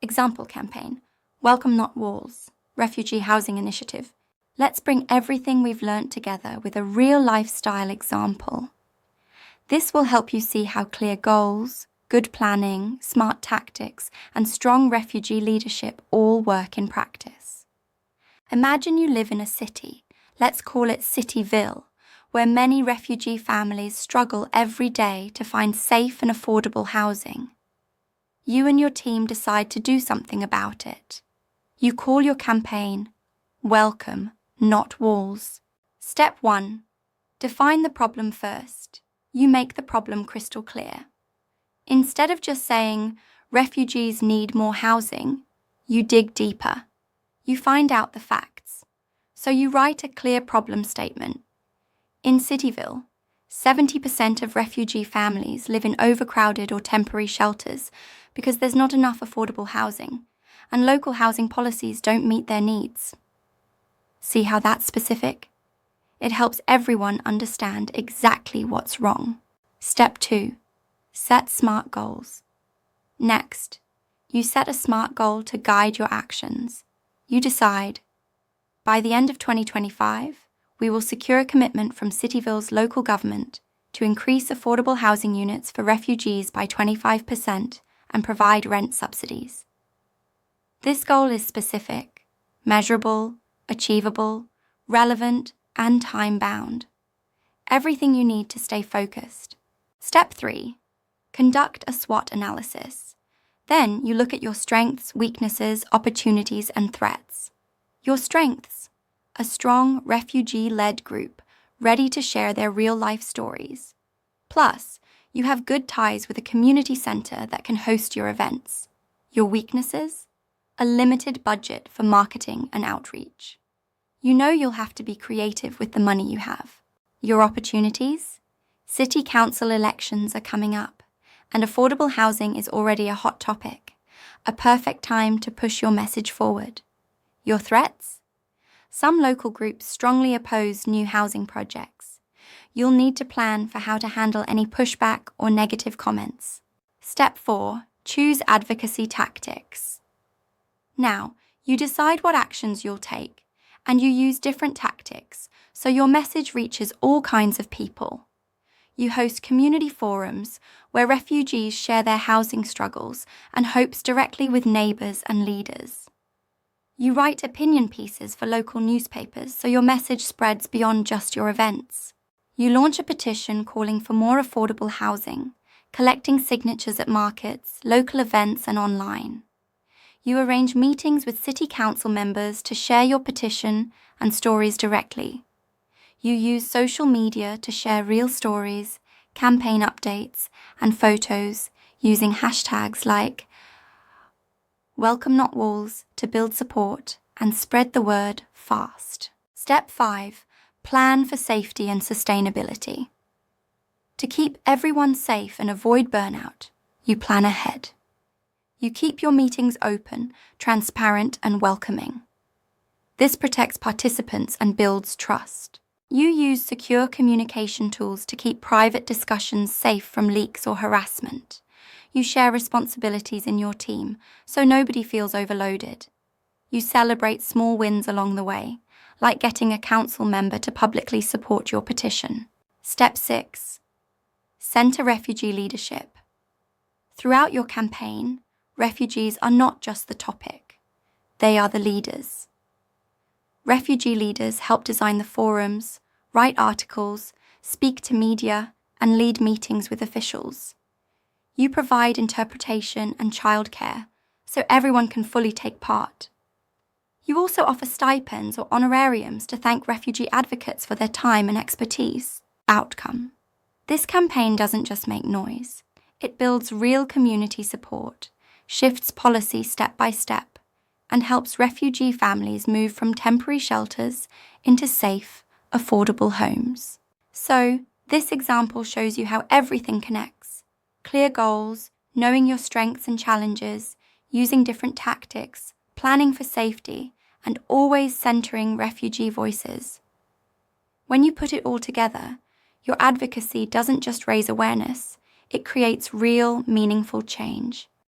Example campaign, Welcome Not Walls, Refugee Housing Initiative. Let's bring everything we've learnt together with a real lifestyle example. This will help you see how clear goals, good planning, smart tactics, and strong refugee leadership all work in practice. Imagine you live in a city, let's call it Cityville, where many refugee families struggle every day to find safe and affordable housing. You and your team decide to do something about it. You call your campaign, Welcome, Not Walls. Step 1. Define the problem first. You make the problem crystal clear. Instead of just saying, refugees need more housing, you dig deeper. You find out the facts. So you write a clear problem statement. In Cityville, 70% of refugee families live in overcrowded or temporary shelters because there's not enough affordable housing, and local housing policies don't meet their needs. See how that's specific? It helps everyone understand exactly what's wrong. Step 2. Set SMART goals. Next, you set a SMART goal to guide your actions. You decide, by the end of 2025, we will secure a commitment from Cityville's local government to increase affordable housing units for refugees by 25% and provide rent subsidies. This goal is specific, measurable, achievable, relevant, and time-bound. Everything you need to stay focused. Step 3. Conduct a SWOT analysis. Then you look at your strengths, weaknesses, opportunities, and threats. Your strengths: a strong refugee-led group ready to share their real-life stories. Plus, you have good ties with a community centre that can host your events. Your weaknesses: a limited budget for marketing and outreach. You know you'll have to be creative with the money you have. Your opportunities: city council elections are coming up, and affordable housing is already a hot topic, a perfect time to push your message forward. Your threats: some local groups strongly oppose new housing projects. You'll need to plan for how to handle any pushback or negative comments. Step 4. Choose advocacy tactics. Now, you decide what actions you'll take, and you use different tactics so your message reaches all kinds of people. You host community forums where refugees share their housing struggles and hopes directly with neighbours and leaders. You write opinion pieces for local newspapers so your message spreads beyond just your events. You launch a petition calling for more affordable housing, collecting signatures at markets, local events, and online. You arrange meetings with city council members to share your petition and stories directly. You use social media to share real stories, campaign updates, and photos using hashtags like Welcome Not Walls to build support and spread the word fast. Step 5. Plan for safety and sustainability. To keep everyone safe and avoid burnout, you plan ahead. You keep your meetings open, transparent, and welcoming. This protects participants and builds trust. You use secure communication tools to keep private discussions safe from leaks or harassment. You share responsibilities in your team so nobody feels overloaded. You celebrate small wins along the way, like getting a council member to publicly support your petition. Step 6. Centre refugee leadership. Throughout your campaign, refugees are not just the topic. They are the leaders. Refugee leaders help design the forums, write articles, speak to media, and lead meetings with officials. You provide interpretation and childcare so everyone can fully take part. You also offer stipends or honorariums to thank refugee advocates for their time and expertise. Outcome. This campaign doesn't just make noise. It builds real community support, shifts policy step by step, and helps refugee families move from temporary shelters into safe, affordable homes. So, this example shows you how everything connects. Clear goals, knowing your strengths and challenges, using different tactics, planning for safety, and always centering refugee voices. When you put it all together, your advocacy doesn't just raise awareness, it creates real, meaningful change.